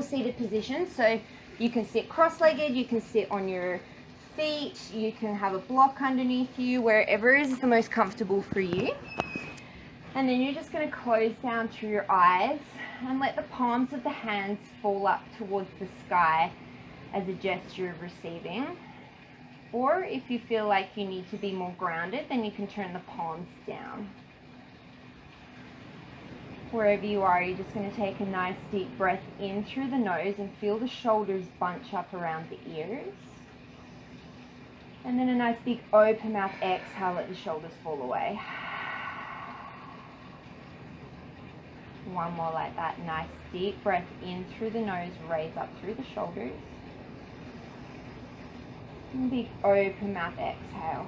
comfortable seated position. So you can sit cross-legged, you can sit on your feet, you can have a block underneath you, wherever is the most comfortable for you. And then you're just going to close down through your eyes and let the palms of the hands fall up towards the sky as a gesture of receiving. Or if you feel like you need to be more grounded, then you can turn the palms down. Wherever you are, you're just going to take a nice deep breath in through the nose and feel the shoulders bunch up around the ears. And then a nice big open mouth exhale, let the shoulders fall away. One more like that. Nice deep breath in through the nose, raise up through the shoulders. And big open mouth exhale.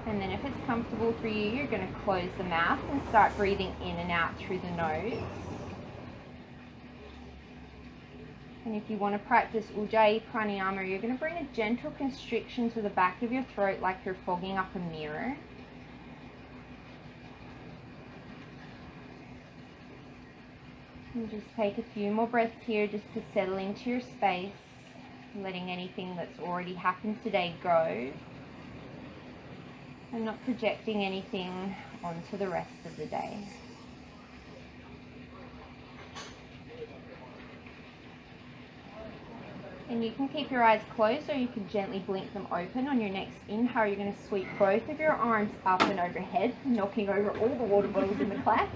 And then if it's comfortable for you, you're going to close the mouth and start breathing in and out through the nose. And if you want to practice Ujjayi Pranayama, you're going to bring a gentle constriction to the back of your throat like you're fogging up a mirror. And just take a few more breaths here just to settle into your space, letting anything that's already happened today go, and not projecting anything onto the rest of the day. And you can keep your eyes closed or you can gently blink them open. On your next inhale, you're going to sweep both of your arms up and overhead, knocking over all the water bottles in the class.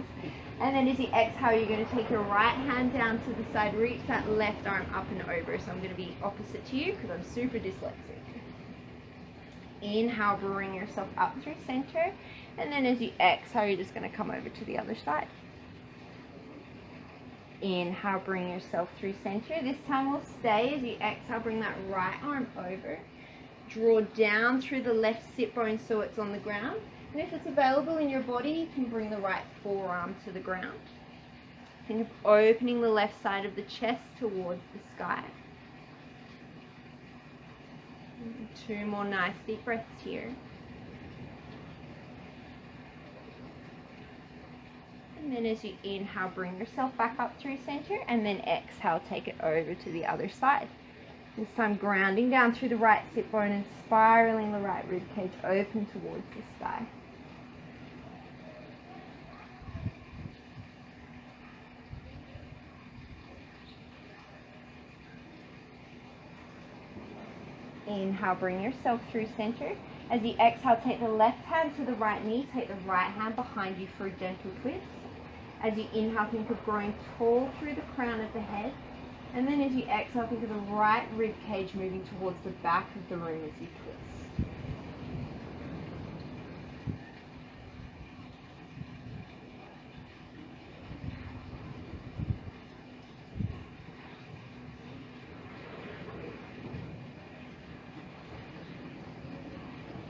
And then as you exhale, you're going to take your right hand down to the side, reach that left arm up and over. So I'm going to be opposite to you because I'm super dyslexic. Inhale, bring yourself up through center. And then as you exhale, you're just going to come over to the other side. Inhale, bring yourself through center. This time we'll stay. As you exhale, bring that right arm over. Draw down through the left sit bone so it's on the ground. And if it's available in your body, you can bring the right forearm to the ground. Think of opening the left side of the chest towards the sky. And 2 more nice deep breaths here. And then as you inhale, bring yourself back up through center, and then exhale, take it over to the other side. This time grounding down through the right sit bone and spiraling the right rib cage open towards the sky. Inhale, bring yourself through center. As you exhale, take the left hand to the right knee, take the right hand behind you for a gentle twist. As you inhale, think of growing tall through the crown of the head. And then as you exhale, think of the right rib cage moving towards the back of the room as you twist.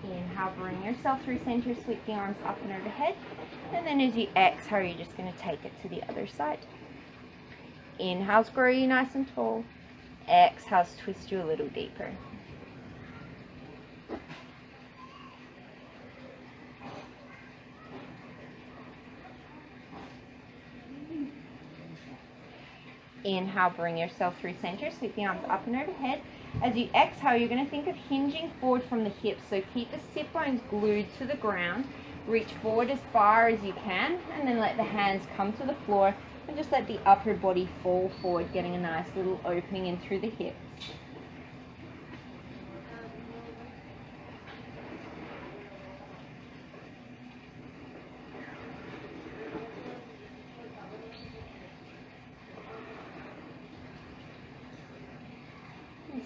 Inhale, bring yourself through center, sweep the arms up and overhead. And then as you exhale, you're just going to take it to the other side. Inhales, grow you nice and tall. Exhales, twist you a little deeper. Inhale, bring yourself through center, sweep the arms up and overhead. As you exhale, you're going to think of hinging forward from the hips. So keep the sit bones glued to the ground. Reach forward as far as you can, and then let the hands come to the floor, and just let the upper body fall forward, getting a nice little opening in through the hips.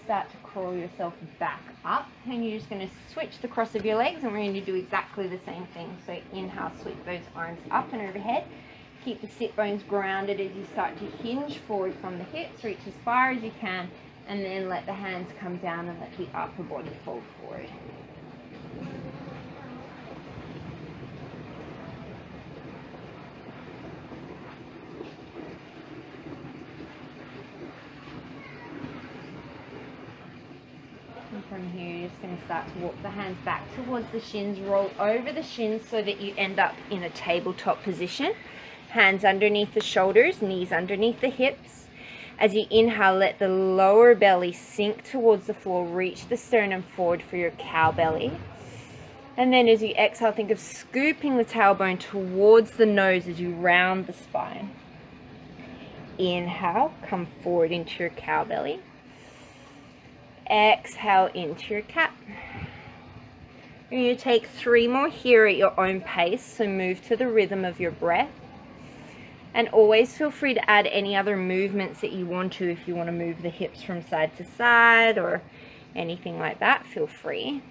Start to crawl yourself back up, and you're just going to switch the cross of your legs, and we're going to do exactly the same thing. So inhale, sweep those arms up and overhead. Keep the sit bones grounded as you start to hinge forward from the hips. Reach as far as you can, and then let the hands come down and let the upper body fold forward. From here, you're just going to start to walk the hands back towards the shins, roll over the shins so that you end up in a tabletop position. Hands underneath the shoulders, knees underneath the hips. As you inhale, let the lower belly sink towards the floor. Reach the sternum forward for your cow belly. And then as you exhale, think of scooping the tailbone towards the nose as you round the spine. Inhale, come forward into your cow belly. Exhale into your cat. You're going to take 3 more here at your own pace, so move to the rhythm of your breath. And always feel free to add any other movements that you want to. If you want to move the hips from side to side or anything like that, feel free.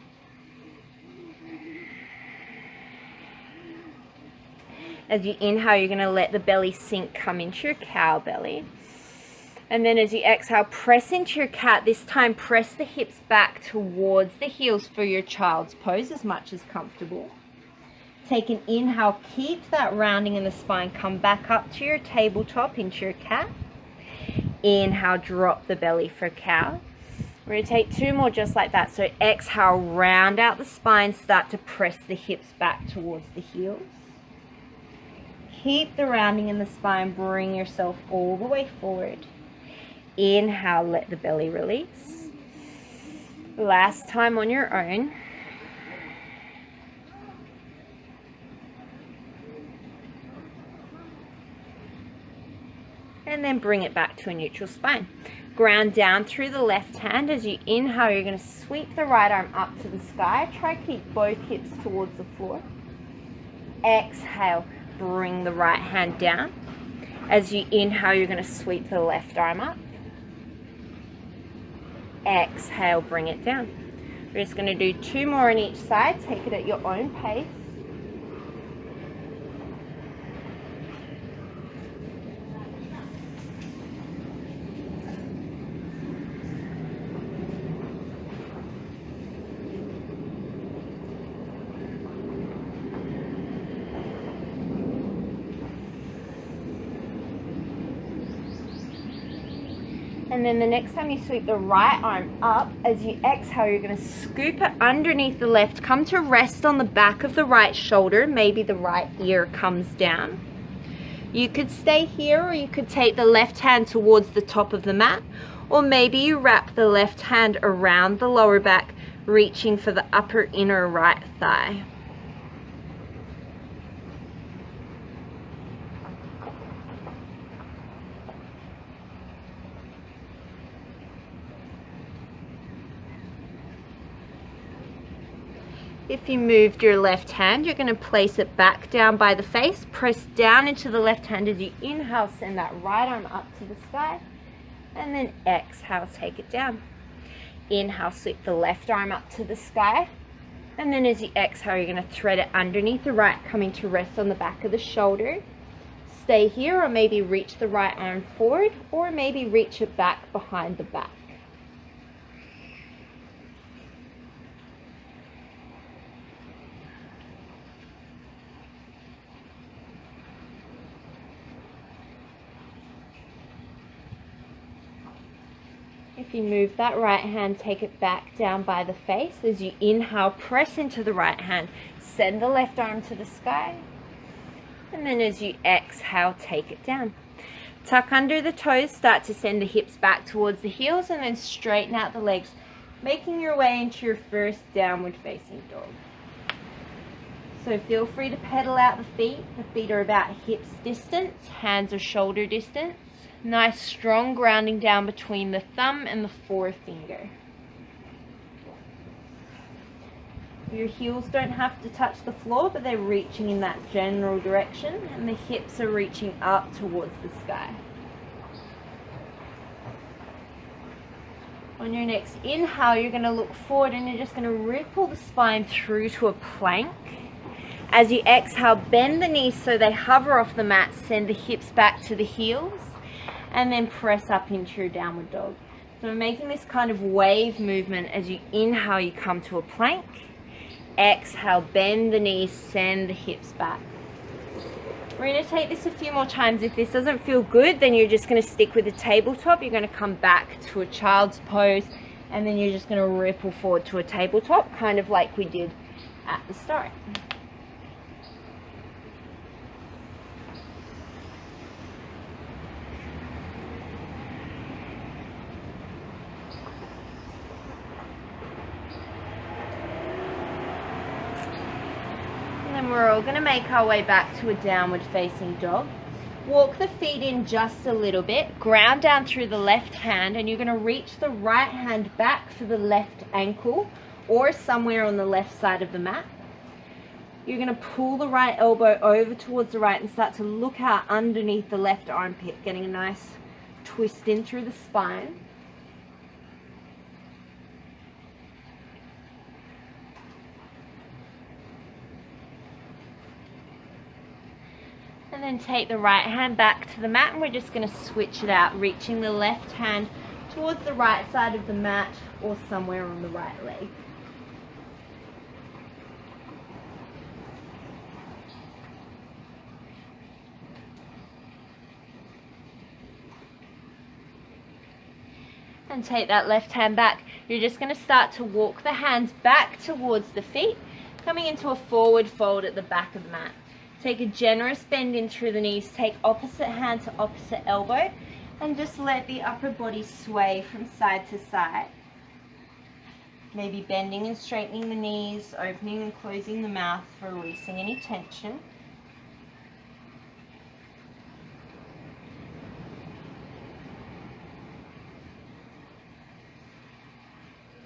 As you inhale, you're going to let the belly sink, come into your cow belly. And then as you exhale, press into your cat. This time, press the hips back towards the heels for your child's pose as much as comfortable. Take an inhale, keep that rounding in the spine. Come back up to your tabletop into your cat. Inhale, drop the belly for cow. We're going to take 2 more just like that. So exhale, round out the spine, start to press the hips back towards the heels. Keep the rounding in the spine, bring yourself all the way forward. Inhale, let the belly release. Last time on your own. And then bring it back to a neutral spine. Ground down through the left hand. As you inhale, you're going to sweep the right arm up to the sky. Try to keep both hips towards the floor. Exhale, bring the right hand down. As you inhale, you're going to sweep the left arm up. Exhale, bring it down. We're just going to do 2 more on each side. Take it at your own pace. And then the next time you sweep the right arm up, as you exhale, you're going to scoop it underneath the left. Come to rest on the back of the right shoulder. Maybe the right ear comes down. You could stay here, or you could take the left hand towards the top of the mat. Or maybe you wrap the left hand around the lower back, reaching for the upper inner right thigh. If you moved your left hand, you're going to place it back down by the face. Press down into the left hand as you inhale, send that right arm up to the sky. And then exhale, take it down. Inhale, sweep the left arm up to the sky. And then as you exhale, you're going to thread it underneath the right, coming to rest on the back of the shoulder. Stay here, or maybe reach the right arm forward, or maybe reach it back behind the back. If you move that right hand, take it back down by the face. As you inhale, press into the right hand. Send the left arm to the sky. And then as you exhale, take it down. Tuck under the toes, start to send the hips back towards the heels, and then straighten out the legs, making your way into your first downward facing dog. So feel free to pedal out the feet. The feet are about hips distance, hands are shoulder distance. Nice strong grounding down between the thumb and the forefinger. Your heels don't have to touch the floor, but they're reaching in that general direction, and the hips are reaching up towards the sky. On your next inhale, you're going to look forward and you're just going to ripple the spine through to a plank. As you exhale, bend the knees so they hover off the mat. Send the hips back to the heels. And then press up into your downward dog. So we're making this kind of wave movement. As you inhale, you come to a plank. Exhale, bend the knees, send the hips back. We're going to take this a few more times. If this doesn't feel good, then you're just going to stick with the tabletop. You're going to come back to a child's pose, and then you're just going to ripple forward to a tabletop, kind of like we did at the start. we're all going to make our way back to a downward facing dog. Walk the feet in just a little bit, ground down through the left hand, and you're going to reach the right hand back for the left ankle or somewhere on the left side of the mat. You're going to pull the right elbow over towards the right and start to look out underneath the left armpit, getting a nice twist in through the spine. And then take the right hand back to the mat, and we're just going to switch it out, reaching the left hand towards the right side of the mat or somewhere on the right leg. And take that left hand back. You're just going to start to walk the hands back towards the feet, coming into a forward fold at the back of the mat. Take a generous bend in through the knees, take opposite hand to opposite elbow, and just let the upper body sway from side to side. Maybe bending and straightening the knees, opening and closing the mouth, releasing any tension.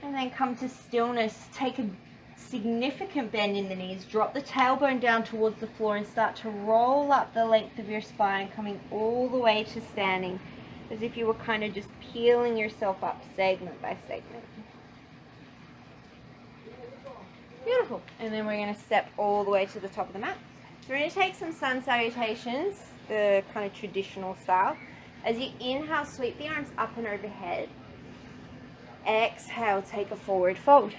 And then come to stillness. Take a significant bend in the knees. Drop the tailbone down towards the floor and start to roll up the length of your spine, coming all the way to standing, as if you were kind of just peeling yourself up segment by segment. Beautiful. And then we're going to step all the way to the top of the mat. So we're going to take some sun salutations, the kind of traditional style. As you inhale, sweep the arms up and overhead. Exhale, take a forward fold.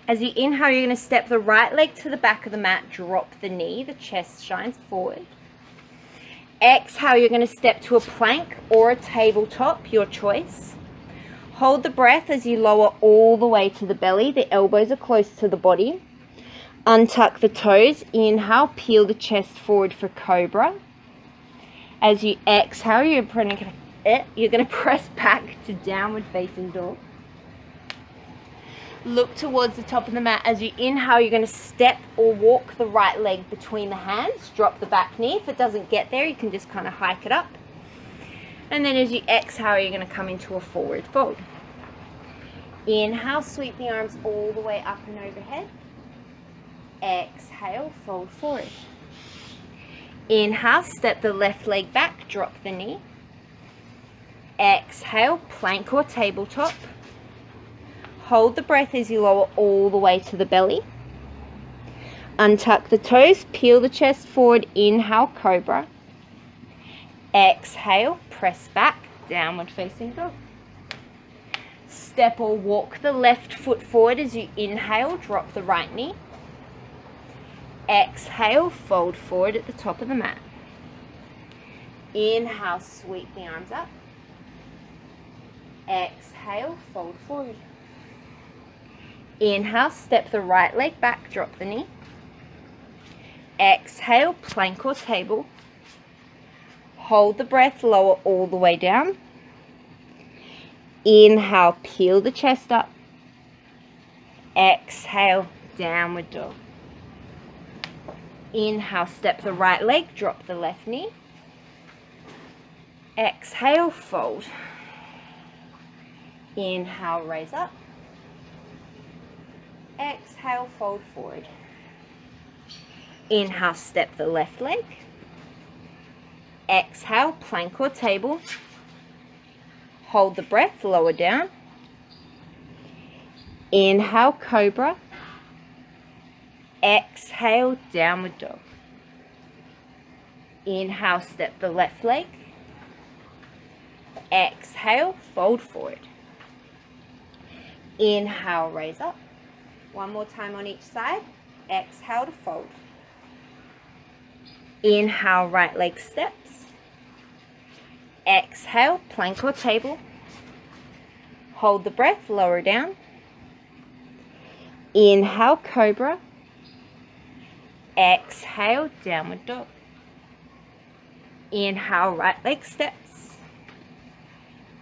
As you inhale, you're going to step the right leg to the back of the mat, drop the knee, the chest shines forward. Exhale, you're going to step to a plank or a tabletop, your choice. Hold the breath as you lower all the way to the belly. The elbows are close to the body. Untuck the toes. Inhale, peel the chest forward for cobra. As you exhale, you're going to press back to downward facing dog. Look towards the top of the mat. As you inhale, you're going to step or walk the right leg between the hands. Drop the back knee. If it doesn't get there, you can just kind of hike it up. And then as you exhale, you're going to come into a forward fold. Inhale, sweep the arms all the way up and overhead. Exhale, fold forward. Inhale, step the left leg back, drop the knee. Exhale, plank or tabletop. Hold the breath as you lower all the way to the belly. Untuck the toes, peel the chest forward, inhale, cobra. Exhale, press back, downward facing dog. Step or walk the left foot forward as you inhale, drop the right knee. Exhale, fold forward at the top of the mat. Inhale, sweep the arms up. Exhale, fold forward. Inhale, step the right leg back, drop the knee. Exhale, plank or table. Hold the breath, lower all the way down. Inhale, peel the chest up. Exhale, downward dog. Inhale, step the right leg, drop the left knee. Exhale, fold. Inhale, raise up. Exhale, fold forward. Inhale, step the left leg. Exhale, plank or table. Hold the breath, lower down. Inhale, cobra. Exhale, downward dog. Inhale, step the left leg. Exhale, fold forward. Inhale, raise up. One more time on each side. Exhale to fold. Inhale, right leg steps. Exhale, plank or table. Hold the breath, lower down. Inhale, cobra. Exhale, downward dog. Inhale, right leg steps.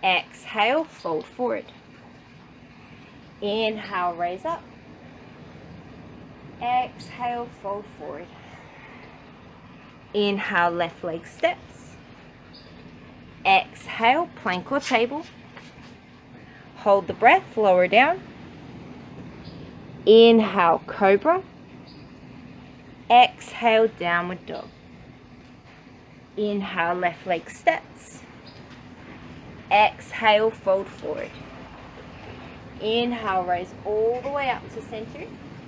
Exhale, fold forward. Inhale, raise up. Exhale, fold forward. Inhale, left leg steps. Exhale, plank or table. Hold the breath, lower down. Inhale, cobra. Exhale, downward dog. Inhale, left leg steps. Exhale, fold forward. Inhale, raise all the way up to center.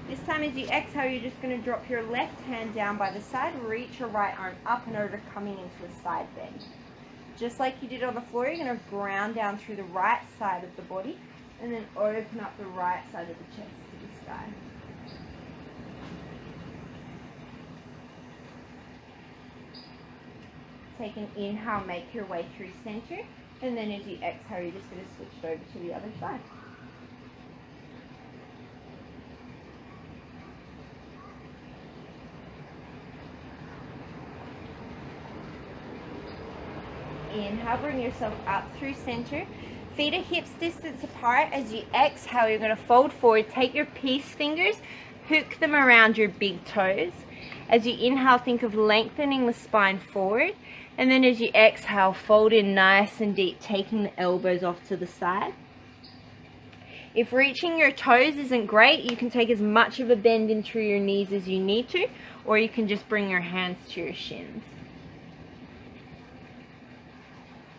This time as you exhale, you're just going to drop your left hand down by the side, reach your right arm up and over, coming into a side bend. Just like you did on the floor, you're going to ground down through the right side of the body and then open up the right side of the chest to the sky. Take an inhale, make your way through center, and then as you exhale, you're just going to switch it over to the other side. Inhale, bring yourself up through center. Feet are hips distance apart. As you exhale, you're going to fold forward. Take your peace fingers, hook them around your big toes. As you inhale, think of lengthening the spine forward. And then as you exhale, fold in nice and deep, taking the elbows off to the side. If reaching your toes isn't great, you can take as much of a bend into your knees as you need to, or you can just bring your hands to your shins.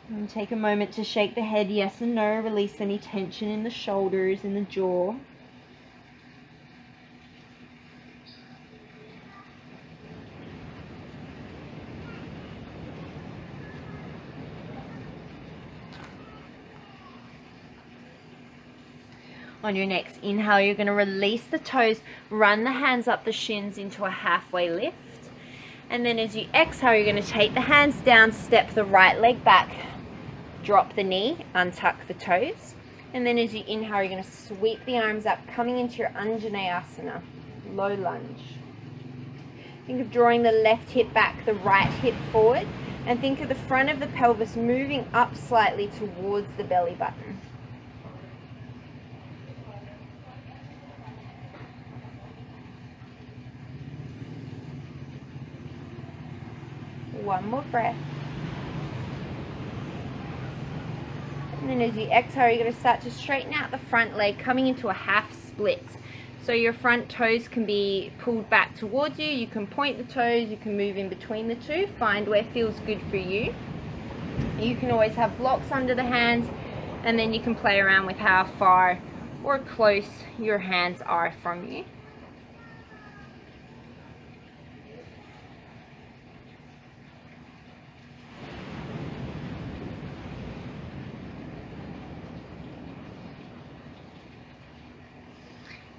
And take a moment to shake the head yes and no, release any tension in the shoulders and the jaw. On your next inhale, you're going to release the toes, run the hands up the shins into a halfway lift. And then as you exhale, you're going to take the hands down, step the right leg back, drop the knee, untuck the toes. And then as you inhale, you're going to sweep the arms up, coming into your Anjanayasana Low Lunge. Think of drawing the left hip back, the right hip forward, and think of the front of the pelvis moving up slightly towards the belly button. One more breath. And then as you exhale, you're going to start to straighten out the front leg, coming into a half split. So your front toes can be pulled back towards you. You can point the toes, you can move in between the two. Find where feels good for you. You can always have blocks under the hands, and then you can play around with how far or close your hands are from you.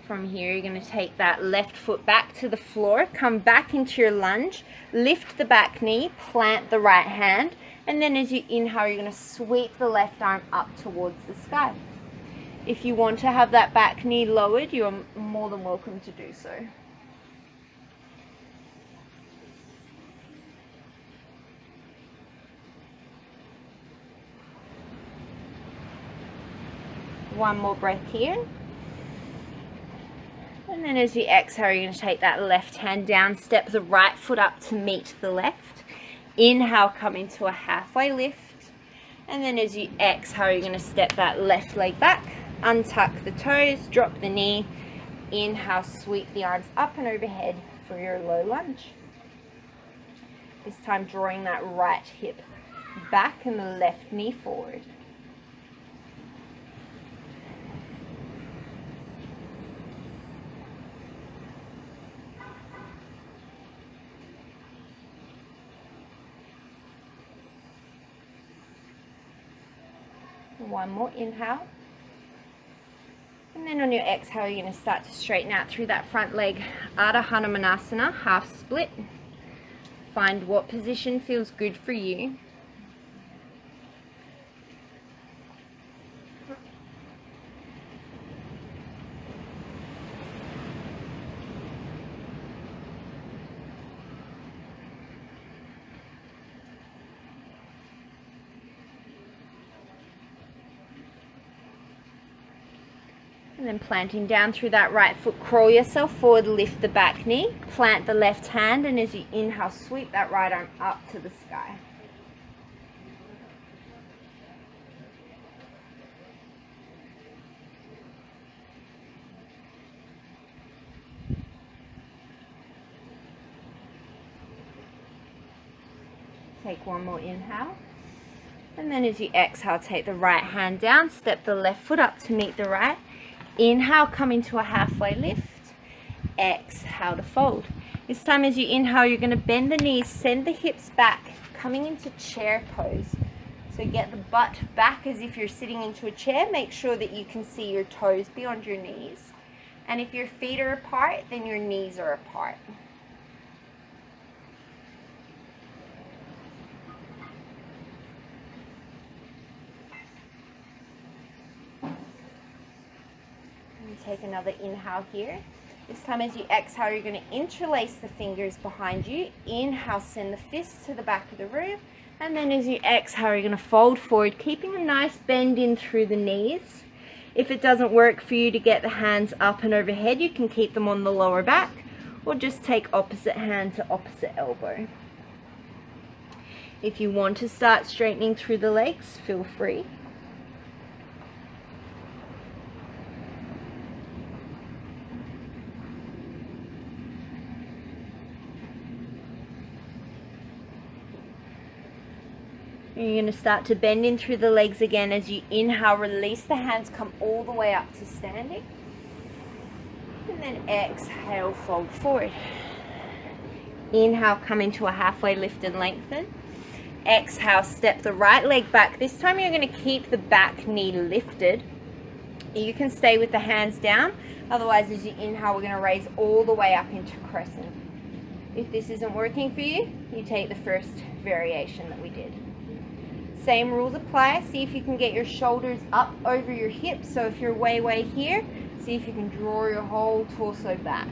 From here, you're going to take that left foot back to the floor, come back into your lunge, lift the back knee, plant the right hand, and then as you inhale, you're going to sweep the left arm up towards the sky. If you want to have that back knee lowered, you're more than welcome to do so. One more breath here. And then as you exhale, you're going to take that left hand down, step the right foot up to meet the left. Inhale, come into a halfway lift. And then as you exhale, you're going to step that left leg back, untuck the toes, drop the knee. Inhale, sweep the arms up and overhead for your low lunge. This time drawing that right hip back and the left knee forward. One more inhale. And then on your exhale, you're going to start to straighten out through that front leg. Ardahanamanasana, half split. Find what position feels good for you. And then planting down through that right foot, crawl yourself forward, lift the back knee, plant the left hand, and as you inhale, sweep that right arm up to the sky. Take one more inhale. And then as you exhale, take the right hand down, step the left foot up to meet the right. Inhale, come into a halfway lift. Exhale to fold. This time as you inhale, you're going to bend the knees, send the hips back, coming into chair pose. So get the butt back as if you're sitting into a chair. Make sure that you can see your toes beyond your knees. And if your feet are apart, then your knees are apart. Take another inhale here. This time as you exhale, you're going to interlace the fingers behind you. Inhale, send the fists to the back of the room. And then as you exhale, you're going to fold forward, keeping a nice bend in through the knees. If it doesn't work for you to get the hands up and overhead, you can keep them on the lower back, or just take opposite hand to opposite elbow. If you want to start straightening through the legs, feel free. You're going to start to bend in through the legs again. As you inhale, release the hands, come all the way up to standing. And then exhale, fold forward. Inhale, come into a halfway lift and lengthen. Exhale, step the right leg back. This time you're going to keep the back knee lifted. You can stay with the hands down. Otherwise, as you inhale, we're going to raise all the way up into crescent. If this isn't working for you, you take the first variation that we did. Same rules apply. See if you can get your shoulders up over your hips. So if you're way here, see if you can draw your whole torso back.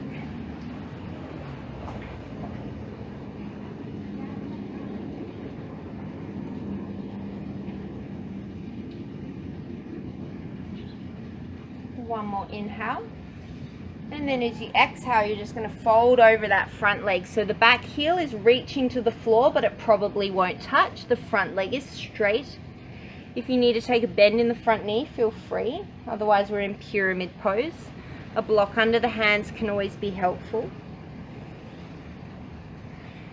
One more inhale. And then as you exhale, you're just going to fold over that front leg. So the back heel is reaching to the floor, but it probably won't touch. The front leg is straight. If you need to take a bend in the front knee, feel free. Otherwise, we're in pyramid pose. A block under the hands can always be helpful.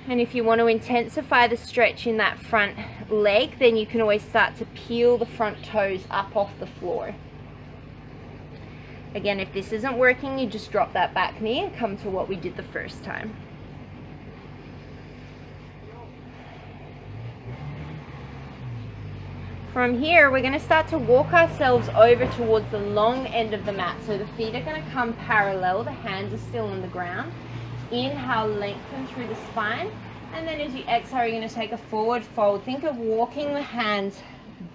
And if you want to intensify the stretch in that front leg, then you can always start to peel the front toes up off the floor. Again, if this isn't working, you just drop that back knee and come to what we did the first time. From here, we're going to start to walk ourselves over towards the long end of the mat. So the feet are going to come parallel, the hands are still on the ground. Inhale, lengthen through the spine. And then as you exhale, you're going to take a forward fold. Think of walking the hands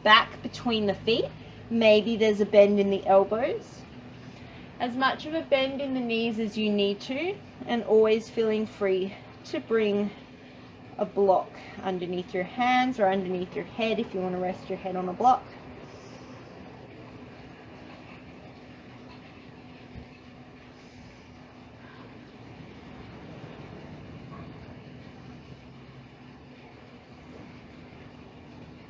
back between the feet. Maybe there's a bend in the elbows. As much of a bend in the knees as you need to, and always feeling free to bring a block underneath your hands or underneath your head if you want to rest your head on a block.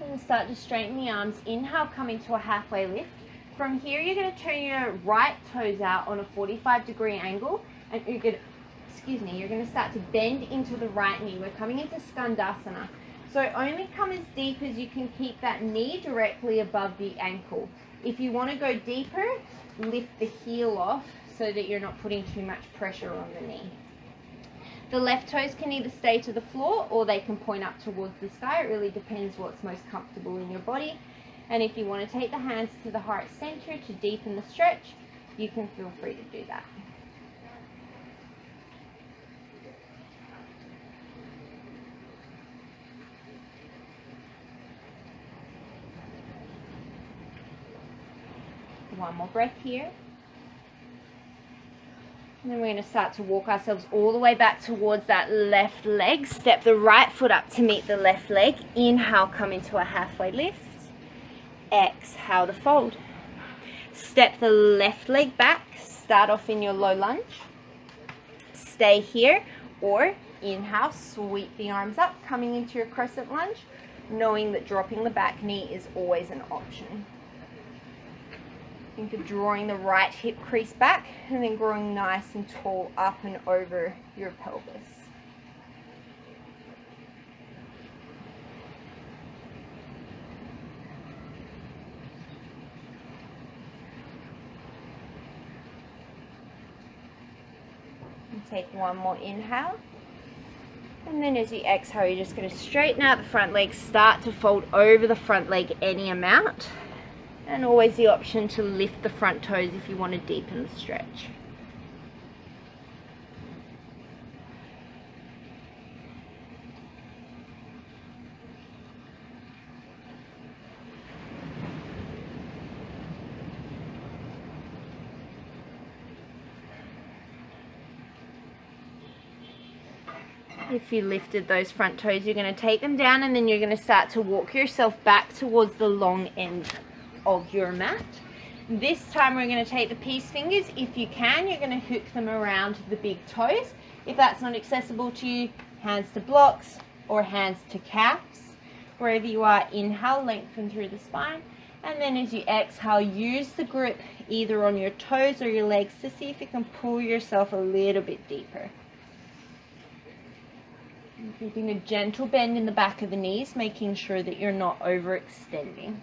And start to straighten the arms. Inhale, come into a halfway lift. From here, you're going to turn your right toes out on a 45-degree angle, and you're going to start to bend into the right knee. We're coming into Skundasana. So only come as deep as you can keep that knee directly above the ankle. If you want to go deeper, lift the heel off so that you're not putting too much pressure on the knee. The left toes can either stay to the floor or they can point up towards the sky. It really depends what's most comfortable in your body. And if you want to take the hands to the heart center to deepen the stretch, you can feel free to do that. One more breath here. And then we're going to start to walk ourselves all the way back towards that left leg. Step the right foot up to meet the left leg. Inhale, come into a halfway lift. Exhale to fold. Step the left leg back, start off in your low lunge. Stay here, or inhale, sweep the arms up, coming into your crescent lunge, knowing that dropping the back knee is always an option. Think of drawing the right hip crease back and then growing nice and tall up and over your pelvis. And take one more inhale. And then as you exhale, you're just going to straighten out the front leg, start to fold over the front leg any amount. And always the option to lift the front toes if you want to deepen the stretch. If you lifted those front toes, you're going to take them down and then you're going to start to walk yourself back towards the long end of your mat. This time we're going to take the peace fingers. If you can, you're going to hook them around the big toes. If that's not accessible to you, hands to blocks or hands to calves. Wherever you are, inhale, lengthen through the spine. And then as you exhale, use the grip either on your toes or your legs to see if you can pull yourself a little bit deeper. And keeping a gentle bend in the back of the knees, making sure that you're not overextending.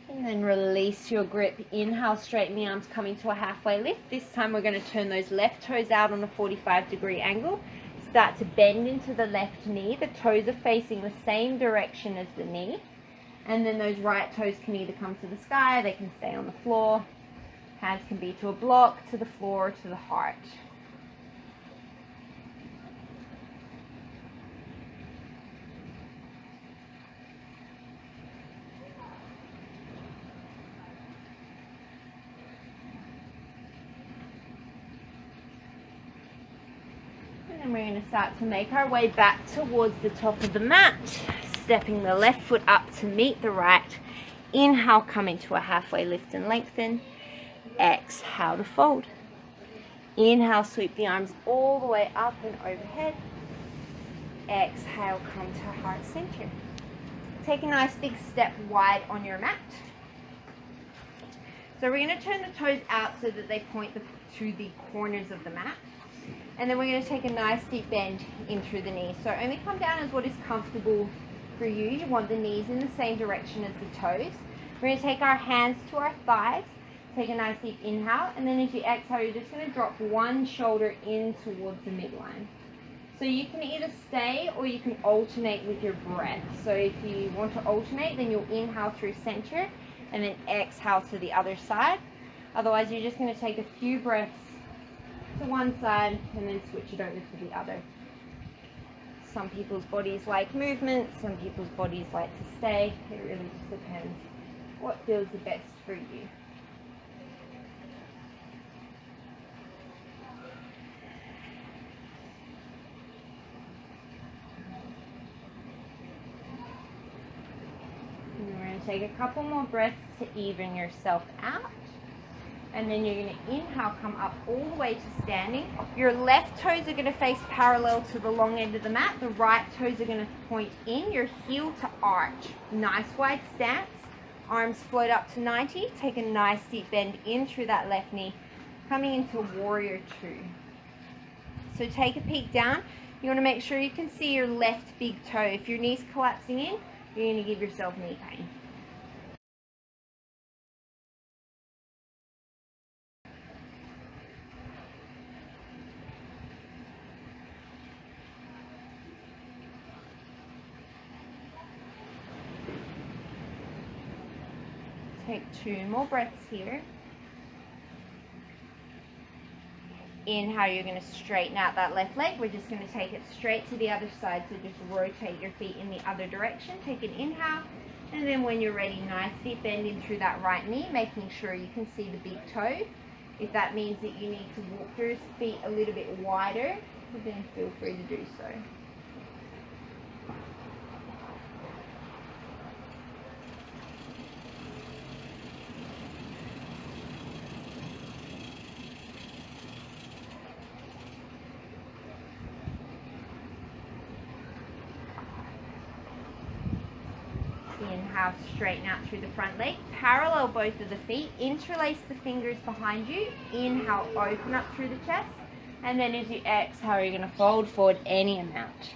And then release your grip. Inhale, straighten the arms, coming to a halfway lift. This time we're going to turn those left toes out on a 45-degree angle. Start to bend into the left knee. The toes are facing the same direction as the knee. And then those right toes can either come to the sky, they can stay on the floor. Hands can be to a block, to the floor, to the heart. And we're going to start to make our way back towards the top of the mat, stepping the left foot up to meet the right. Inhale, come into a halfway lift and lengthen. Exhale to fold. Inhale, sweep the arms all the way up and overhead. Exhale, come to heart center. Take a nice big step wide on your mat. So we're going to turn the toes out so that they point to the corners of the mat. And then we're going to take a nice deep bend in through the knees. So only come down as what is comfortable for you. You want the knees in the same direction as the toes. We're going to take our hands to our thighs. Take a nice deep inhale. And then as you exhale, you're just going to drop one shoulder in towards the midline. So you can either stay or you can alternate with your breath. So if you want to alternate, then you'll inhale through center and then exhale to the other side. Otherwise, you're just going to take a few breaths to one side and then switch it over to the other. Some people's bodies like movement, some people's bodies like to stay. It really just depends what feels the best for you. And we're going to take a couple more breaths to even yourself out. And then you're going to inhale, come up all the way to standing. Your left toes are going to face parallel to the long end of the mat. The right toes are going to point in, your heel to arch. Nice wide stance. Arms float up to 90. Take a nice deep bend in through that left knee, coming into warrior two. So take a peek down. You want to make sure you can see your left big toe. If your knee's collapsing in, you're going to give yourself knee pain. Take two more breaths here. Inhale, you're going to straighten out that left leg. We're just going to take it straight to the other side. So just rotate your feet in the other direction. Take an inhale, And then when you're ready, nicely bend in through that right knee, making sure you can see the big toe. If that means that you need to walk your feet a little bit wider, then feel free to do so. Inhale, straighten out through the front leg, parallel both of the feet, interlace the fingers behind you. Inhale, open up through the chest, and then as you exhale, you're going to fold forward any amount.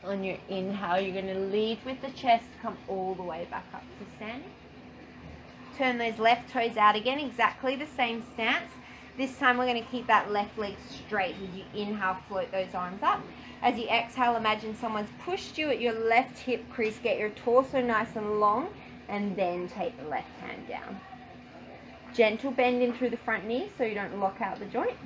On your inhale, you're going to lead with the chest, come all the way back up to standing. Turn those left toes out again, exactly the same stance. This time we're going to keep that left leg straight. As you inhale, float those arms up. As you exhale, imagine someone's pushed you at your left hip crease. Get your torso nice and long, and then take the left hand down. Gentle bend in through the front knee so you don't lock out the joint.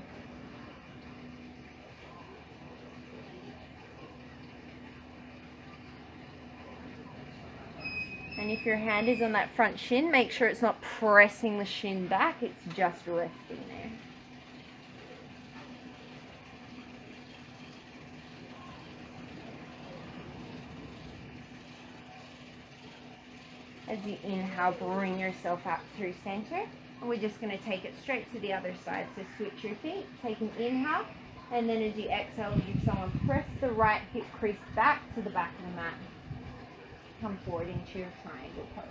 And if your hand is on that front shin, make sure it's not pressing the shin back, it's just resting there. As you inhale, bring yourself up through center. And we're just going to take it straight to the other side. So switch your feet, take an inhale, and then as you exhale, give someone press the right hip crease back to the back of the mat. Come forward into your triangle pose.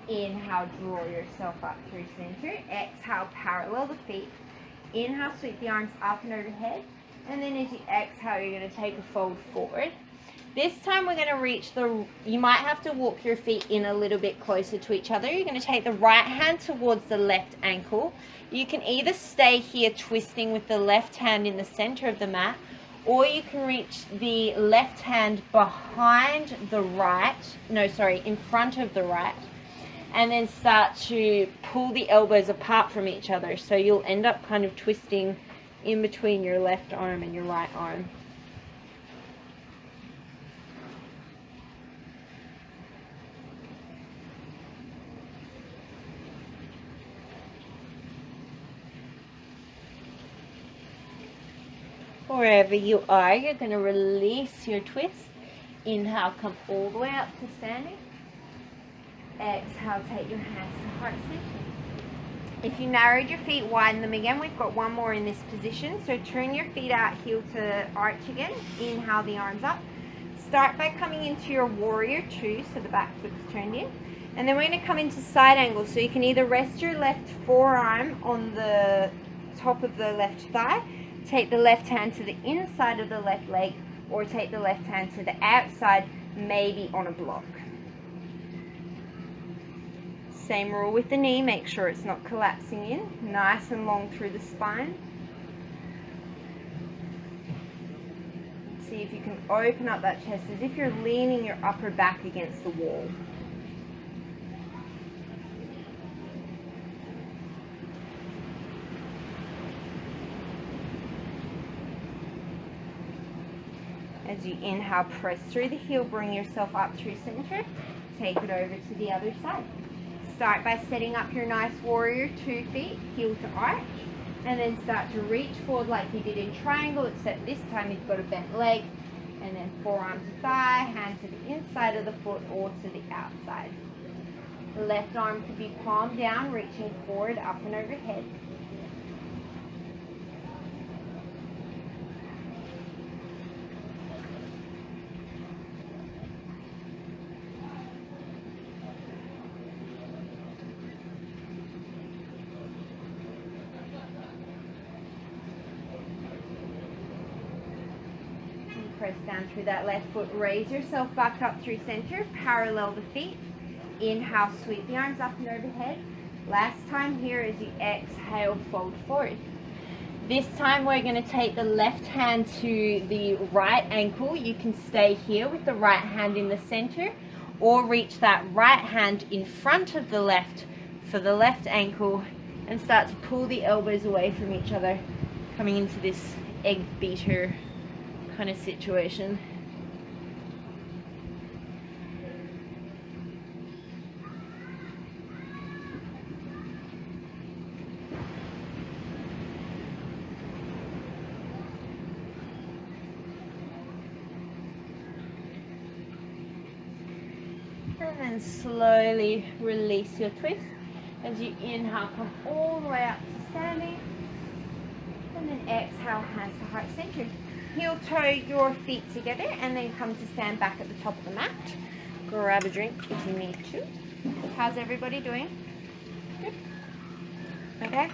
Inhale, draw yourself up through center. Exhale, parallel the feet. Inhale, sweep the arms up and overhead. And then as you exhale, you're going to take a fold forward. This time we're going to reach you might have to walk your feet in a little bit closer to each other. You're going to take the right hand towards the left ankle. You can either stay here twisting with the left hand in the center of the mat, or you can reach the left hand behind the right, in front of the right, and then start to pull the elbows apart from each other. So you'll end up kind of twisting in between your left arm and your right arm. Wherever you are, you're going to release your twist. Inhale, come all the way up to standing. Exhale, take your hands to heart center. If you narrowed your feet, widen them again. We've got one more in this position. So turn your feet out, heel to arch again. Inhale the arms up. Start by coming into your warrior two, so the back foot's turned in. And then we're going to come into side angle. So you can either rest your left forearm on the top of the left thigh, take the left hand to the inside of the left leg, or take the left hand to the outside, maybe on a block. Same rule with the knee, make sure it's not collapsing in, nice and long through the spine. See if you can open up that chest as if you're leaning your upper back against the wall. As you inhale, press through the heel, bring yourself up through center, take it over to the other side. Start by setting up your nice warrior 2 feet, heel to arch, and then start to reach forward like you did in triangle, except this time you've got a bent leg, and then forearm to thigh, hand to the inside of the foot or to the outside. The left arm could be palm down, reaching forward, up and overhead. press down through that left foot. Raise yourself back up through center. Parallel the feet. Inhale, sweep the arms up and overhead. Last time here as you exhale, fold forward. This time we're going to take the left hand to the right ankle. You can stay here with the right hand in the center, or reach that right hand in front of the left for the left ankle and start to pull the elbows away from each other, coming into this egg beater kind of situation. And then slowly release your twist. As you inhale, come all the way up to standing. And then exhale, hands to heart center. Heel toe your feet together and then come to stand back at the top of the mat. Grab a drink if you need to. How's everybody doing? Good? Okay?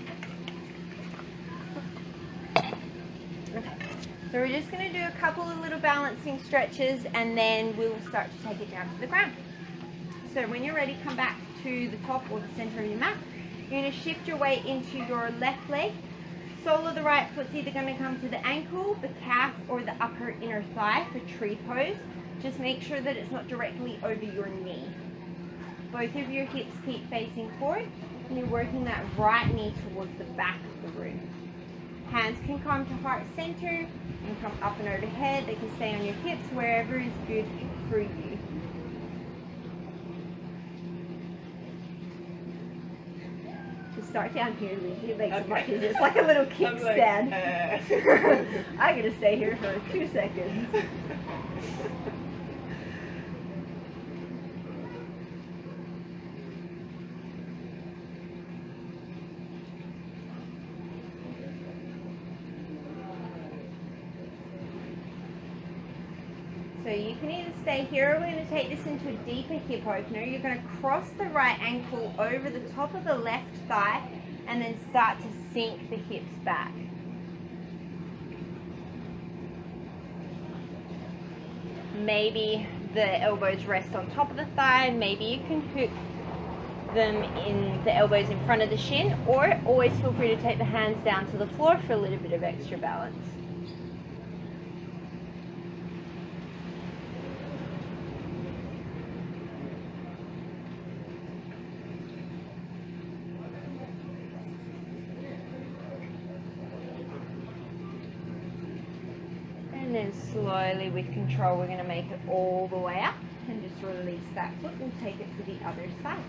Okay. So we're just going to do a couple of little balancing stretches and then we'll start to take it down to the ground. So when you're ready, come back to the top or the center of your mat. You're going to shift your weight into your left leg. Sole of the right foot's either going to come to the ankle, the calf, or the upper inner thigh for tree pose. Just make sure that it's not directly over your knee. Both of your hips keep facing forward, and you're working that right knee towards the back of the room. Hands can come to heart center and come up and overhead. They can stay on your hips, wherever is good for you. Start down here, Lindsay. It makes it much easier. It's like a little kickstand. I'm going to stay here for 2 seconds. So you can either stay here, or we're going to take this into a deeper hip opener. You're going to cross the right ankle over the top of the left thigh and then start to sink the hips back. Maybe the elbows rest on top of the thigh. Maybe you can hook them in the elbows in front of the shin, or always feel free to take the hands down to the floor for a little bit of extra balance. And then slowly, with control, we're going to make it all the way up and just release that foot and take it to the other side.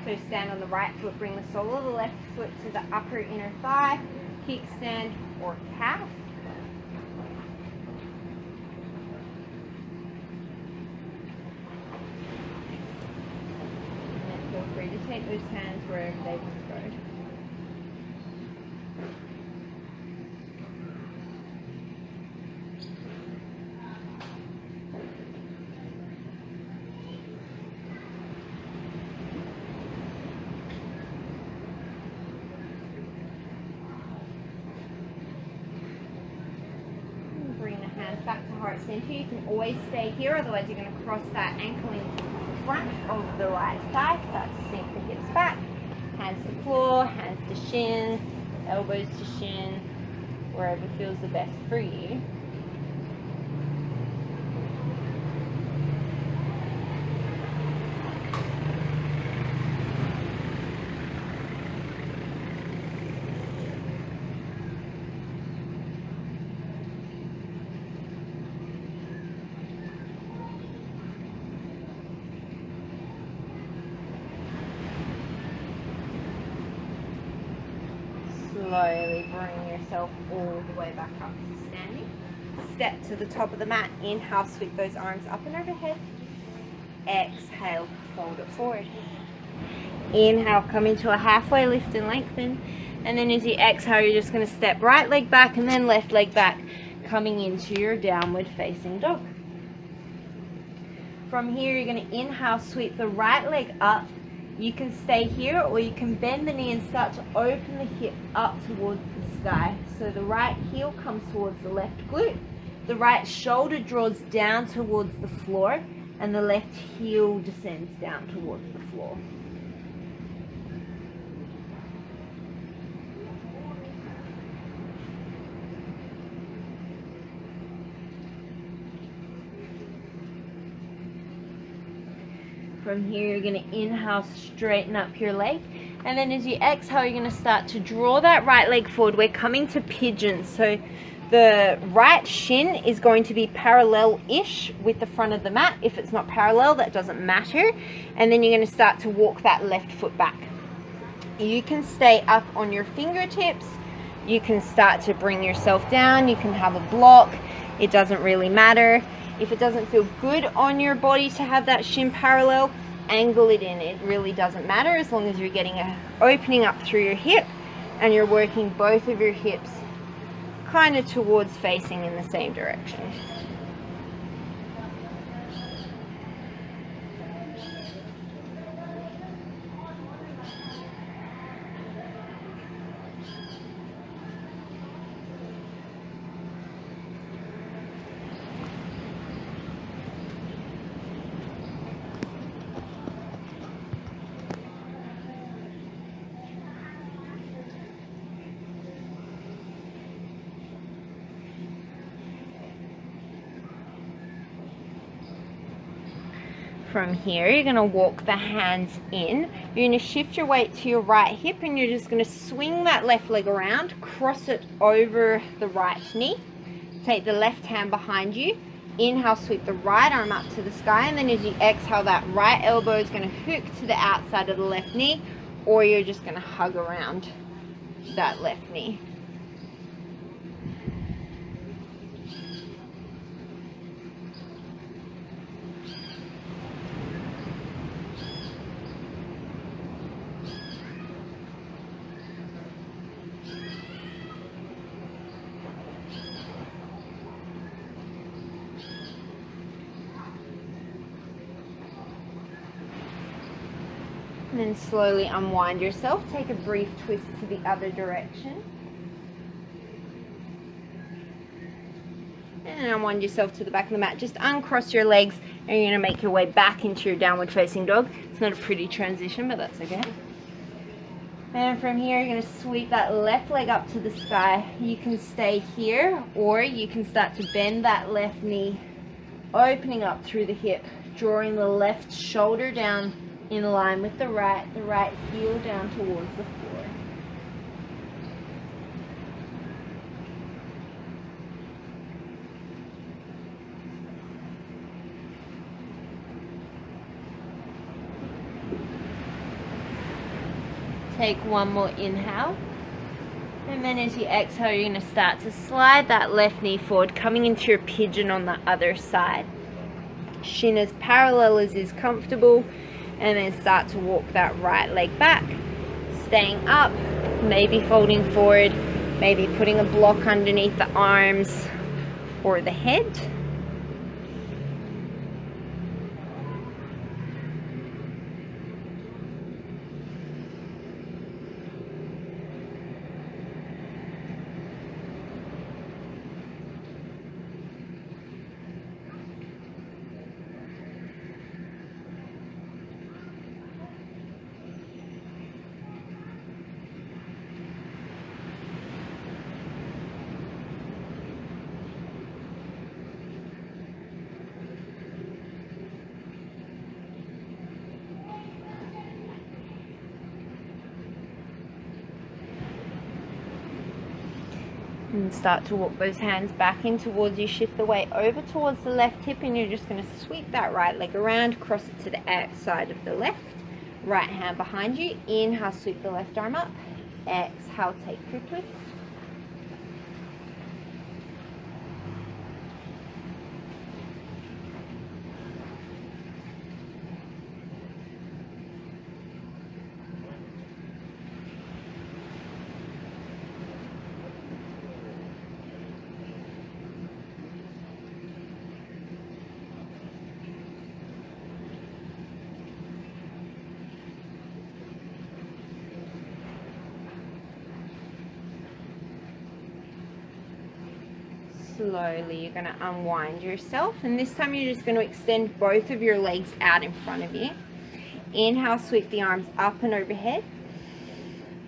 So stand on the right foot, bring the sole of the left foot to the upper inner thigh, kickstand or calf. And then feel free to take those hands wherever they want to go. Back to heart center. You can always stay here, otherwise you're going to cross that ankle into the front of the right thigh. Start to sink the hips back. Hands to floor, hands to shin, elbows to shin, wherever feels the best for you. Slowly bring yourself all the way back up to standing. Step to the top of the mat. Inhale, sweep those arms up and overhead. Exhale, fold it forward. Inhale, come into a halfway lift and lengthen. And then as you exhale, you're just going to step right leg back and then left leg back, coming into your downward facing dog. From here, you're going to inhale, sweep the right leg up. You can stay here, or you can bend the knee and start to open the hip up towards the sky. So the right heel comes towards the left glute. The right shoulder draws down towards the floor and the left heel descends down towards the floor. From here, you're going to inhale, straighten up your leg. And then as you exhale, you're going to start to draw that right leg forward. We're coming to pigeon. So the right shin is going to be parallel-ish with the front of the mat. If it's not parallel, that doesn't matter. And then you're going to start to walk that left foot back. You can stay up on your fingertips. You can start to bring yourself down. You can have a block. It doesn't really matter. If it doesn't feel good on your body to have that shin parallel, angle it in. It really doesn't matter as long as you're getting a opening up through your hip and you're working both of your hips kind of towards facing in the same direction. From here, you're going to walk the hands in. You're going to shift your weight to your right hip and you're just going to swing that left leg around, cross it over the right knee. Take the left hand behind you. Inhale, sweep the right arm up to the sky, and then as you exhale, that right elbow is going to hook to the outside of the left knee, or you're just going to hug around that left knee. And then slowly unwind yourself. Take a brief twist to the other direction. And unwind yourself to the back of the mat. Just uncross your legs and you're going to make your way back into your downward facing dog. It's not a pretty transition, but that's okay. And from here, you're going to sweep that left leg up to the sky. You can stay here, or you can start to bend that left knee, opening up through the hip, drawing the left shoulder down in line with the right heel down towards the floor. Take one more inhale. And then as you exhale, you're going to start to slide that left knee forward, coming into your pigeon on the other side. Shin as parallel as is comfortable. And then start to walk that right leg back, staying up, maybe folding forward, maybe putting a block underneath the arms or the head. And start to walk those hands back in towards you. Shift the weight over towards the left hip and you're just going to sweep that right leg around, cross it to the outside of the left. Right hand behind you. Inhale, sweep the left arm up. Exhale, take your twist. slowly you're going to unwind yourself, and this time you're just going to extend both of your legs out in front of you. Inhale, sweep the arms up and overhead,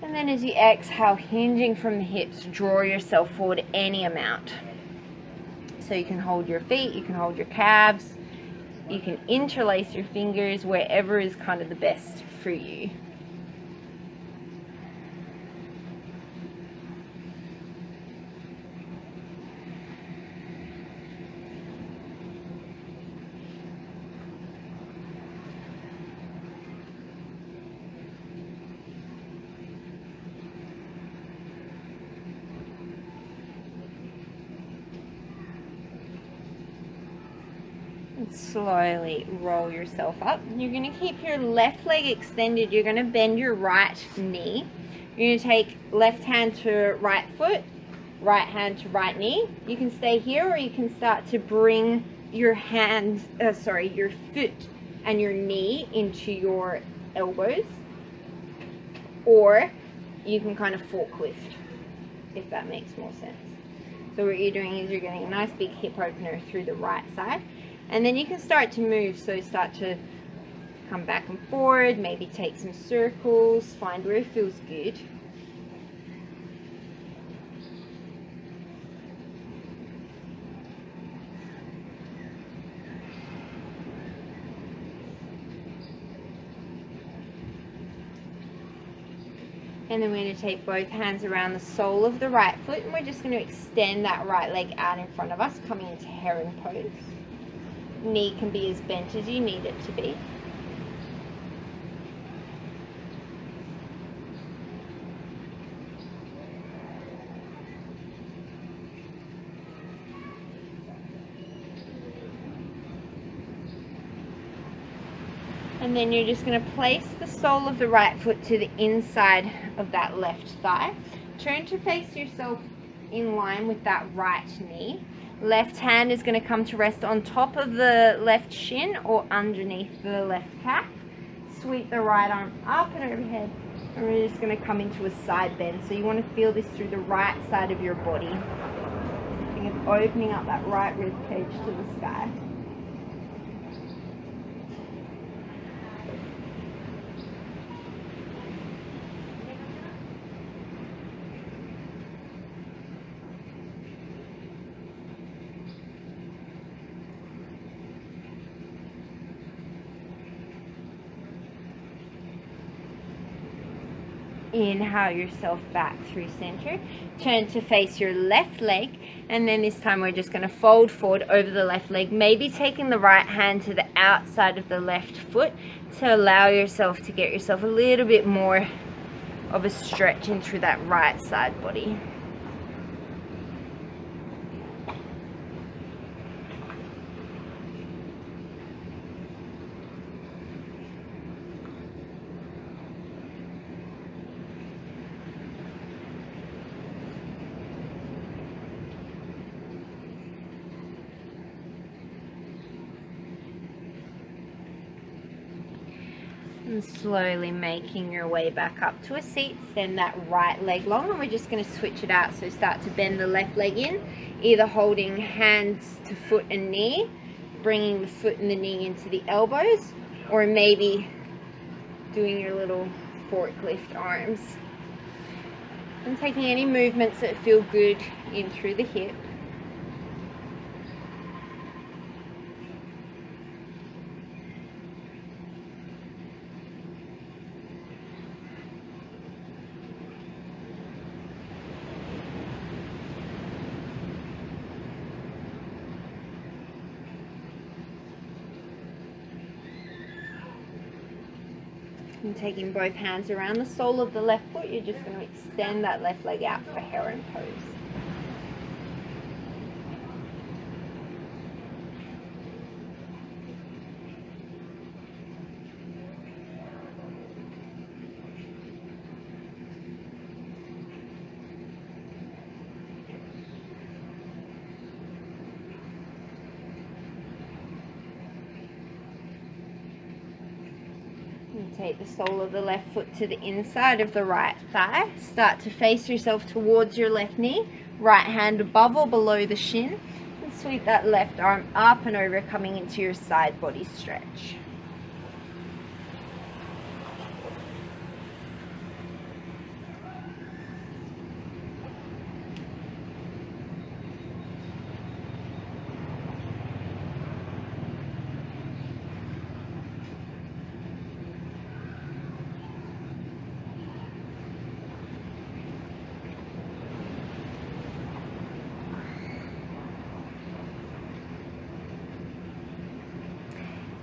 and then as you exhale, hinging from the hips, draw yourself forward any amount. So you can hold your feet, you can hold your calves, you can interlace your fingers, wherever is kind of the best for you. And slowly roll yourself up. You're going to keep your left leg extended. You're going to bend your right knee. You're going to take left hand to right foot, right hand to right knee. You can stay here, or you can start to bring your hands, your foot and your knee into your elbows, or you can kind of forklift, if that makes more sense. So what you're doing is you're getting a nice big hip opener through the right side. And then you can start to move, so start to come back and forward, maybe take some circles, find where it feels good. And then we're going to take both hands around the sole of the right foot, and we're just going to extend that right leg out in front of us, coming into heron pose. Knee can be as bent as you need it to be. And then you're just going to place the sole of the right foot to the inside of that left thigh. Turn to face yourself in line with that right knee. Left hand is going to come to rest on top of the left shin or underneath the left calf. Sweep the right arm up and overhead, and we're just going to come into a side bend. So you want to feel this through the right side of your body. Think of opening up that right rib cage to the sky. Inhale yourself back through center. Turn to face your left leg, and then this time we're just going to fold forward over the left leg, maybe taking the right hand to the outside of the left foot to allow yourself to get yourself a little bit more of a stretch in through that right side body. And slowly making your way back up to a seat. Send that right leg long, and we're just going to switch it out. So start to bend the left leg in, either holding hands to foot and knee, bringing the foot and the knee into the elbows, or maybe doing your little forklift arms. And taking any movements that feel good in through the hip. And taking both hands around the sole of the left foot, you're just going to extend that left leg out for heron pose. Take the sole of the left foot to the inside of the right thigh. Start to face yourself towards your left knee. Right hand above or below the shin. And sweep that left arm up and over, coming into your side body stretch.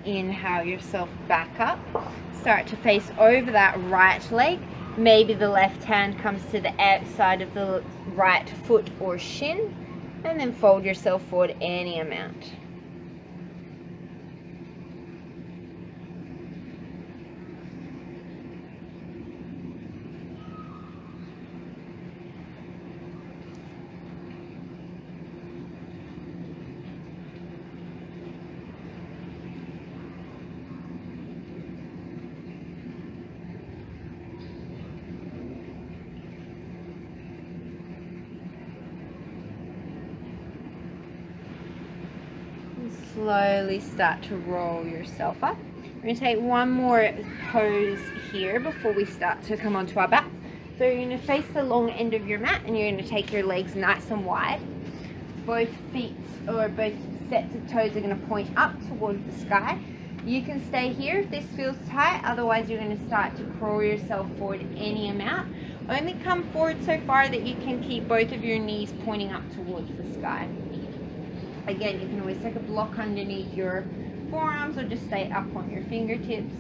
Inhale yourself back up. Start to face over that right leg. Maybe the left hand comes to the outside of the right foot or shin. And then fold yourself forward any amount. Slowly start to roll yourself up. We're going to take one more pose here before we start to come onto our back. So you're going to face the long end of your mat and you're going to take your legs nice and wide. Both feet or both sets of toes are going to point up towards the sky. You can stay here if this feels tight, otherwise you're going to start to crawl yourself forward any amount. Only come forward so far that you can keep both of your knees pointing up towards the sky. Again, you can always take a block underneath your forearms or just stay up on your fingertips.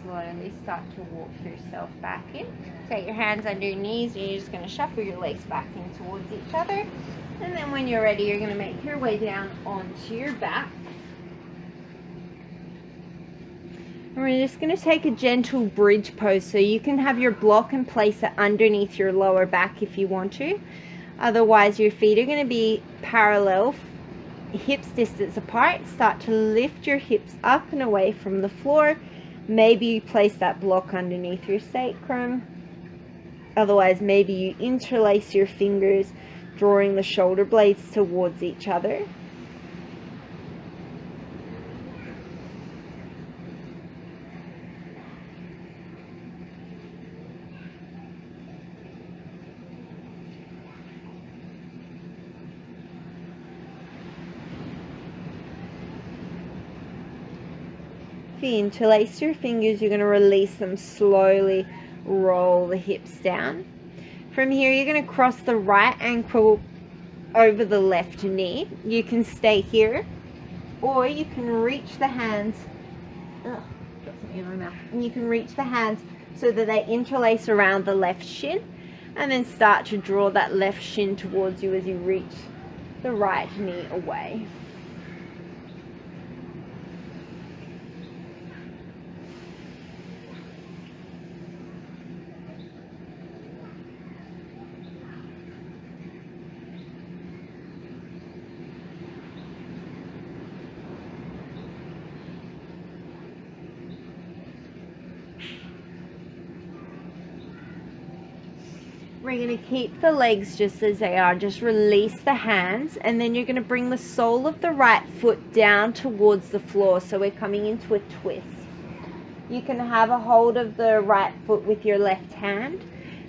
Slowly start to walk yourself back in. Take your hands under your knees and you're just going to shuffle your legs back in towards each other. And then when you're ready, you're going to make your way down onto your back. And we're just going to take a gentle bridge pose. So you can have your block and place it underneath your lower back if you want to. Otherwise, your feet are going to be parallel, hips distance apart. Start to lift your hips up and away from the floor. Maybe you place that block underneath your sacrum. Otherwise, maybe you interlace your fingers, drawing the shoulder blades towards each other. If you interlace your fingers, you're going to release them slowly, roll the hips down. From here, you're going to cross the right ankle over the left knee. You can stay here, or you can reach the hands. Got something in my mouth. And you can reach the hands so that they interlace around the left shin, and then start to draw that left shin towards you as you reach the right knee away. We're going to keep the legs just as they are. Just release the hands, and then you're going to bring the sole of the right foot down towards the floor. So we're coming into a twist. You can have a hold of the right foot with your left hand,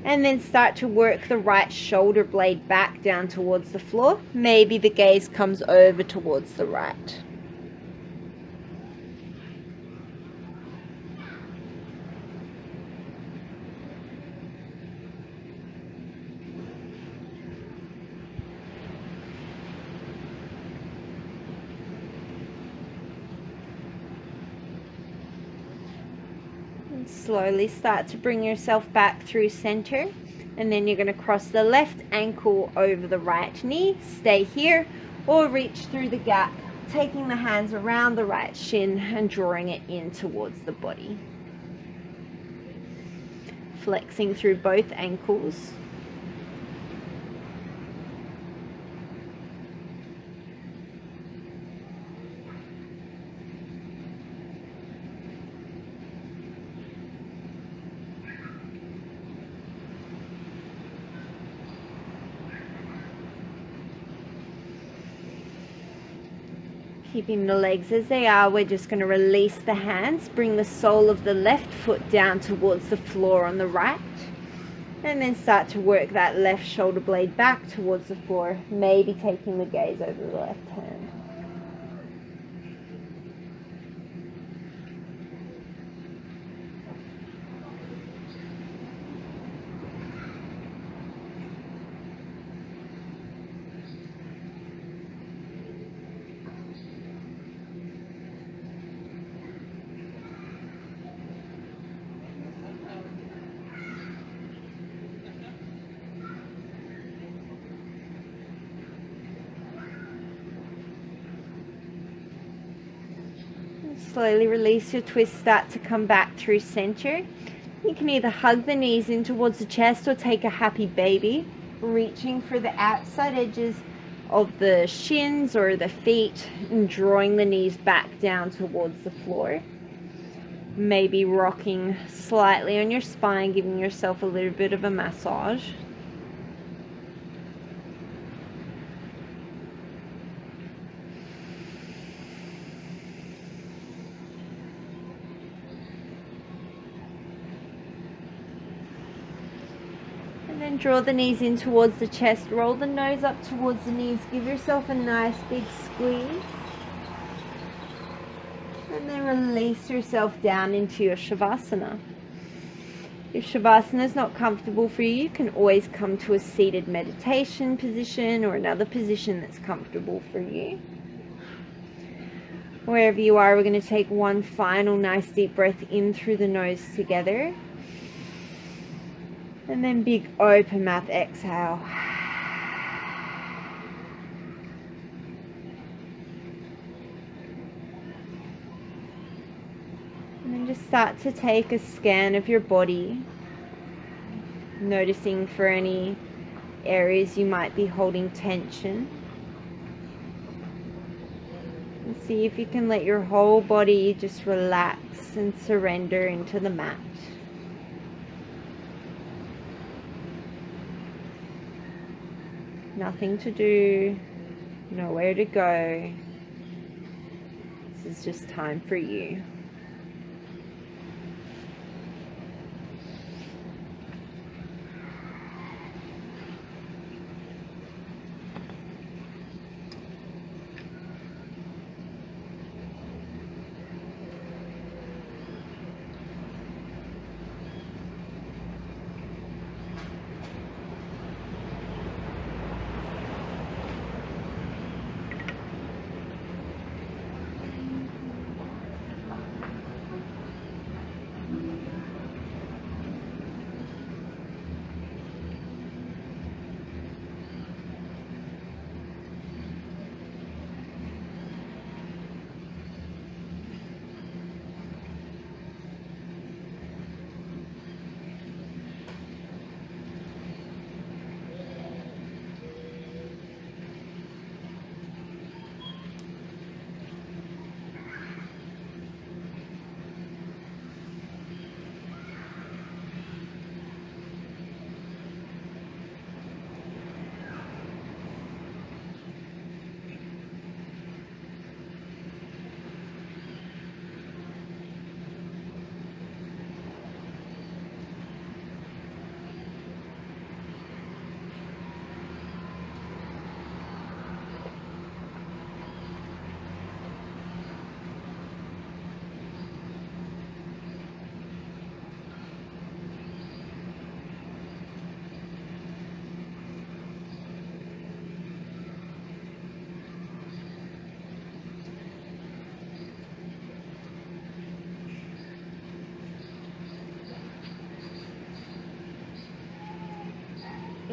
and then start to work the right shoulder blade back down towards the floor. Maybe the gaze comes over towards the right. Slowly start to bring yourself back through center, and then you're going to cross the left ankle over the right knee. Stay here or reach through the gap, taking the hands around the right shin and drawing it in towards the body. Flexing through both ankles. Keeping the legs as they are, we're just going to release the hands, bring the sole of the left foot down towards the floor on the right, and then start to work that left shoulder blade back towards the floor, maybe taking the gaze over the left hand. Slowly release your twist, start to come back through center. You can either hug the knees in towards the chest or take a happy baby, reaching for the outside edges of the shins or the feet and drawing the knees back down towards the floor. Maybe rocking slightly on your spine, giving yourself a little bit of a massage. And then draw the knees in towards the chest, roll the nose up towards the knees, give yourself a nice big squeeze. And then release yourself down into your Shavasana. If Shavasana is not comfortable for you, you can always come to a seated meditation position or another position that's comfortable for you. Wherever you are, we're going to take one final nice deep breath in through the nose together. And then big open mouth exhale. And then just start to take a scan of your body, noticing for any areas you might be holding tension. And see if you can let your whole body just relax and surrender into the mat. Nothing to do, nowhere to go. This is just time for you.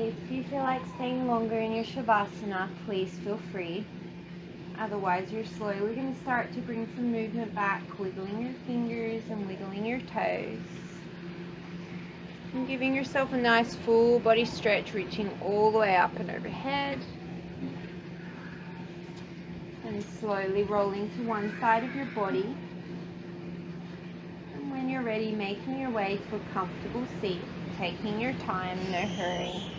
If you feel like staying longer in your Shavasana, please feel free. Otherwise, you're slowly going to start to bring some movement back, wiggling your fingers and wiggling your toes. And giving yourself a nice full body stretch, reaching all the way up and overhead. And slowly rolling to one side of your body. And when you're ready, making your way to a comfortable seat, taking your time, no hurry.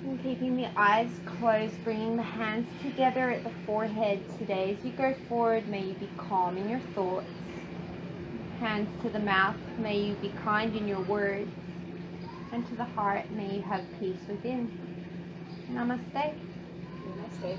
And keeping the eyes closed, bringing the hands together at the forehead today. As you go forward, may you be calm in your thoughts. Hands to the mouth, may you be kind in your words. And to the heart, may you have peace within. Namaste. Namaste.